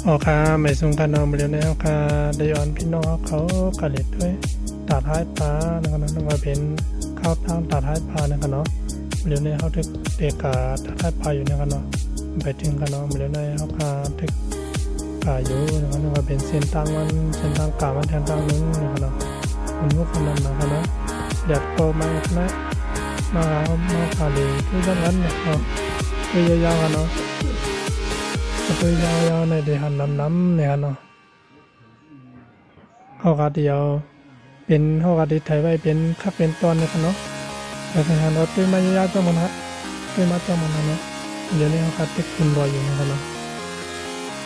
ออกค่ะไม่ส่งกันนอนเร็วแล้วค่ะได้ย้อนพี่น้องเขากระเล็ดด้วยตัดท้ายปลานะครับน้องมาเป็นข้าวตั้งตัดท้ายปลานะครับเนาะเร็วนี้เขาถึกเด็กกาตัดท้ายปลาอยู่นะครับเนาะไปถึงกันเนาะเร็วนี้เขาพาถึกกาอยู่นะครับน้องมาเป็นเส้นตั้งมันเส้นตั้งกามันแทนตั้งนึงนะครับเนาะมันก็คนนั้นนะครับเนาะเด็ดโตมานะมาพาเลยที่ด้านนั้นเนี่ยเนาะไปยาวๆกันเนาะไปยาวๆในเดือนน้ำเนี่ยเนาะเขากาเดียวเป็นเขากาดีไทยไว้เป็นคักเป็นตอนเนี่ยเนาะแต่ทางเราตื้อมายาวๆจ้ามันฮะตื้อมาจ้ามันเนาะเดี๋ยวนี้เขากาติดคุณรอยอยู่นะครับเนาะ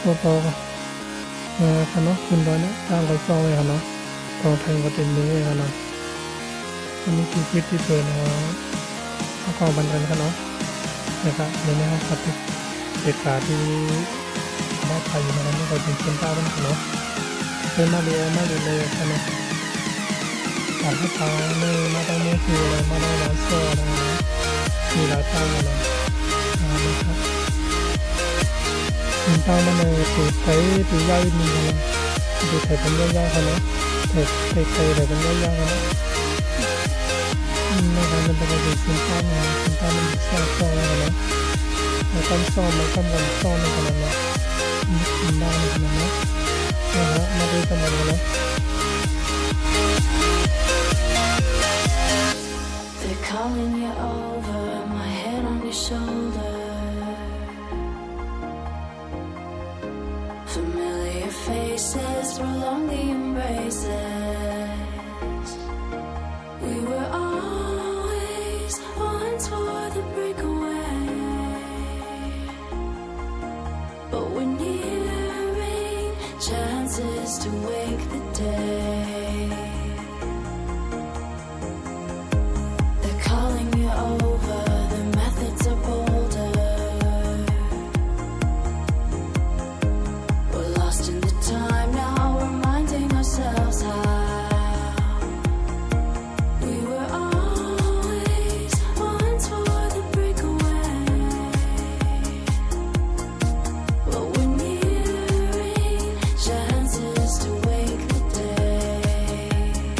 พอกันเนาะคุณรอยเนี่ยตั้งไว้ซ้อเลยครับเนาะกองไทยก็เต็มมือเลยครับเนาะวันนี้ที่คิดที่เปิดนะครับเขากองบันเทิงกันเนาะนะครับเดี๋ยวนี้เขากาติดเด็กขาที่บ้านไทยอยู่นะครับนี่ก็เป็นเส้นใต้บ้านเขาเนาะเป็นมาเรียเลยครับเนาะหาให้ตาไม่มาต้องมือถืออะไรมาได้ร้านโซ่อะไรนะมีร้านตั้งอะไรนะครับเส้นใต้มันเลยถือไทยถือยาวนิดนึงนะถือไทยเป็นยาวๆเขาเนาะไทยแต่เป็นยาวๆเขาเนาะนะครับมันเป็นเส้นใต้นะเส้นใต้มันซ่อเขาเนาะมันต้องซ่อมันต้องวนซ่อในขนาดนั้นมันได้ในขนาดนั้นนะฮะมาดูกันเลยนะ They're calling you over, my head on your shoulder. Familiar faces prolong the embraces. We were always one for the breakaway, but we're nearing chances to wake the day.They're calling you over, the methods are bolder. We're lost in the time now, reminding ourselves how we were always once for the breakaway, but we're nearing chances to wake the day.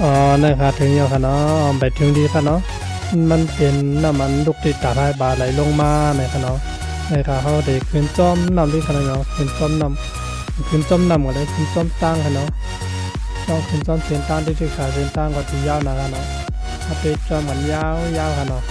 อ๋อนะครับถึงอยู่ค่ะเนาะไปถึงดีค่ะเนาะมันเป็นน้ำมันลูกติดตาท้ายบาไหลลงมานะครับเนาะนะครับเขาได้ขึ้นจอมน้ำดีค่ะเนาะขึ้นจอมน้ำขึ้นจอมน้ำก็ได้ขึ้นจอมตั้งค่ะเนาะต้องขึ้นจอมเส้นตั้งที่ถึงขาเส้นตั้งก็ที่ยาวนะครับเนาะถ้าเป็นจอมมันยาวค่ะเนาะ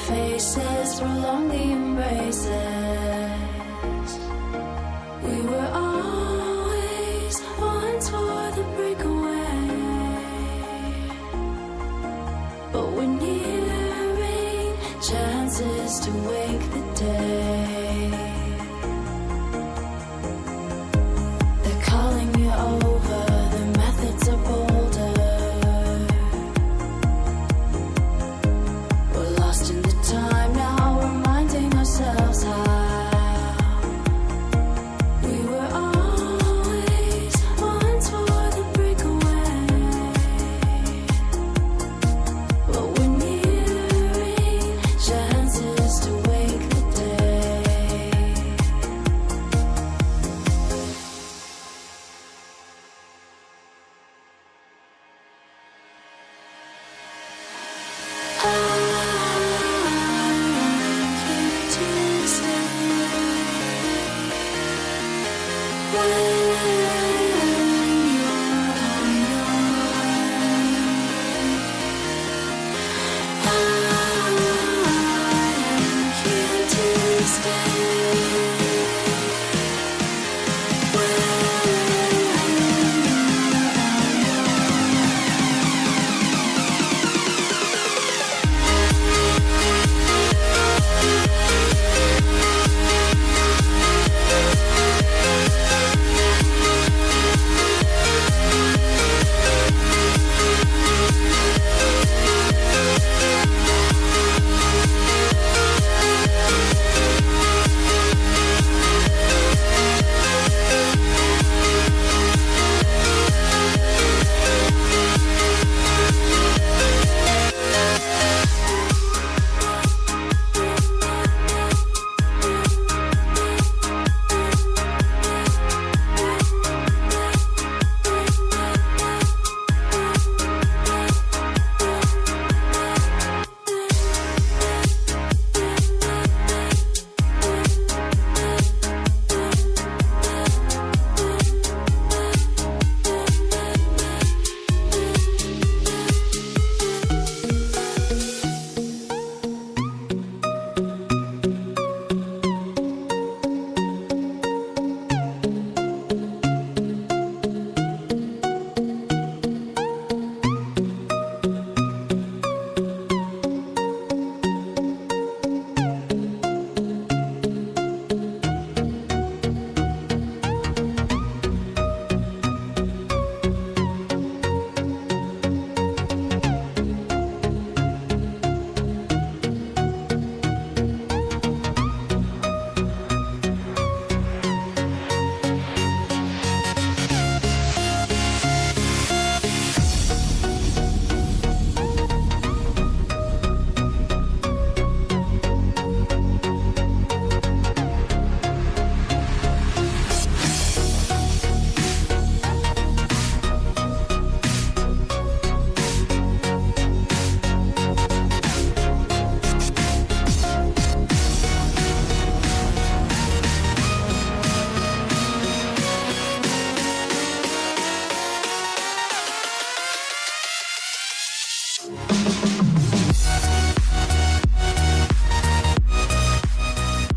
faces prolong the embraces. We were always one for the breakaway, but we're nearing chances to wake the day. They're calling you over, the methods are bolder. We're lost in the time now, reminding ourselves how we were always once for the breakaway, but we're nearing chances to wake the day.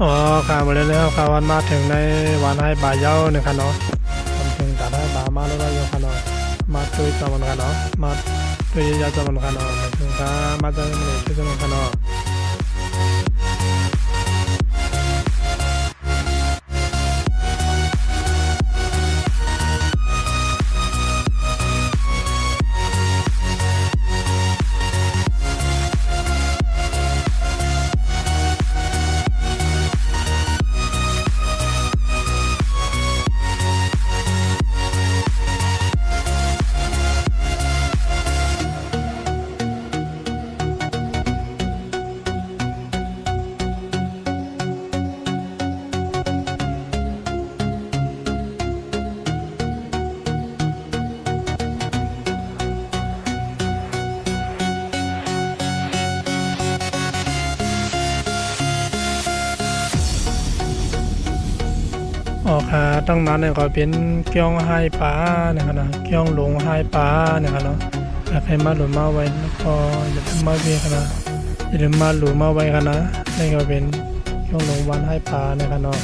อ๋อค่ะมาเลยแล้วค่ะวันมาถึงในวันให้บ่ายเย้านะครับเนาะวันถึงตัดให้บ่ามาเลยว่าเย้าค่ะเนาะมาตุยจอมันค่ะเนาะมาตุยยาจอมันค่ะเนาะมาถึงค่ะมาจะไม่ได้ตุยจอมันค่ะเนาะอ๋อค่ะต้องนั้นเนี่ยก็เป็นเกี้ยงไฮปลาเนี่ยครับเนาะเกี้ยงหลงไฮปลาเนี่ยครับเนาะถ้าใครมาหลุดมาไว้ก็อย่าลืมมาเวียกันนะอย่าลืมมาหลุดมาไว้กันนะนี่ก็เป็นเกี้ยงหลงวันไฮปลาเนี่ยครับเนาะ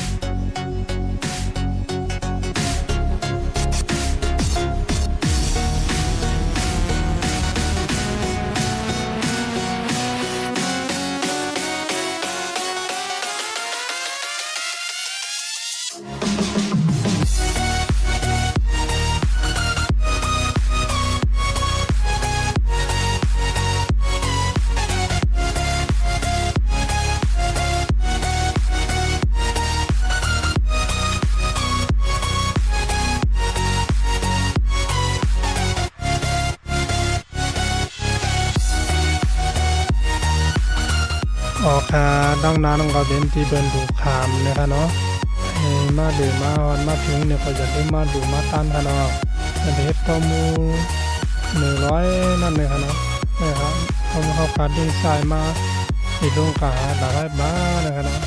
ออกค่ะต้องนั้นก็เป็นที่เป็นดูขามนะครับเนาะมาดูมาวันมาถึงเนี่ยก็จะได้มาดูมาตันค่ะเนาะจะได้ข้อมูล100นั่นเลยค่ะเนาะนะครับข้อมูลเขาการดีไซน์มาติดลงกาหลากหลายบ้านนะครับเนาะ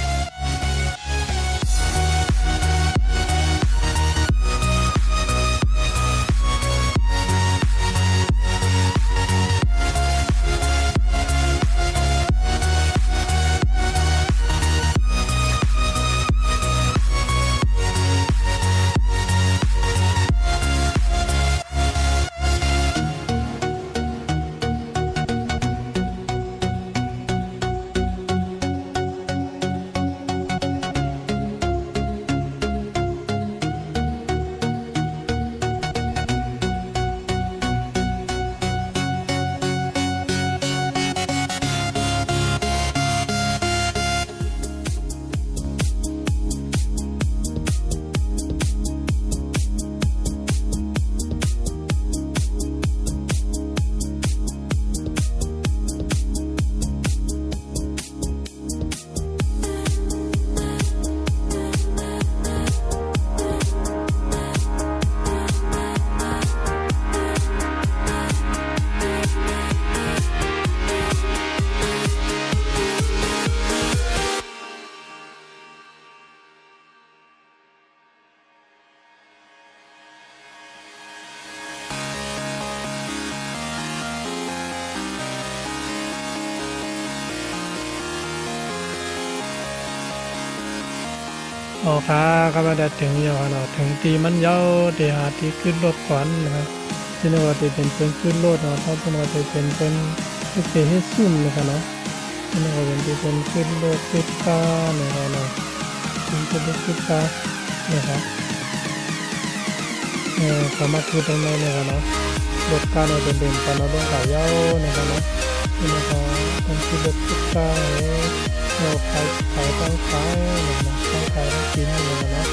ออกค่ะก็มาได้ถึงอยู่ค่ะเนาะถึงตีมันเย้าตีหาที่ขึ้นรถขวัญนะครับที่นี่ว่าจะเป็นขึ้นรถเนาะถ้าเป็นว่าจะเป็นให้ซุ่มนะครับเนาะที่นี่ว่าเป็นที่เป็นขึ้นรถติดตานะครับเนาะขึ้นรถติดตานะครับสามารถคือตรงนี้นะครับเนาะรถการเนี่ยเป็นปานเราต้องขายเย้านะครับเนาะที่นี่ก็เป็นขึ้นรถติดตาเราขายต้องขายนะครับต้องขายต้องกินนะครับเนาะ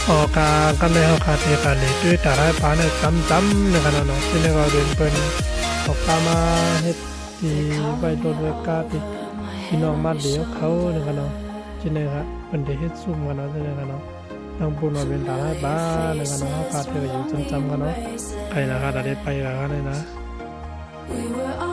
ออกกันเลยเขาขาดเหตุการณ์เลยด้วยแต่ละปานเนี่ยจำนะครับเนาะที่นี่ก็เป็นออกมาเฮ็ดที่ใบโดนเวกาที่พี่น้องมาเลี้ยวเขานะครับเนาะที่นี่ครับเป็นได้เฮ็ดซุ่มกันเนาะที่นี่ครับเนาะทางปูนว่าเป็นตาให้บ้านนะครับเนาะเขาขาดเหตุอยู่จำกันเนาะใครนะครับได้ไปกันเลยนะ We were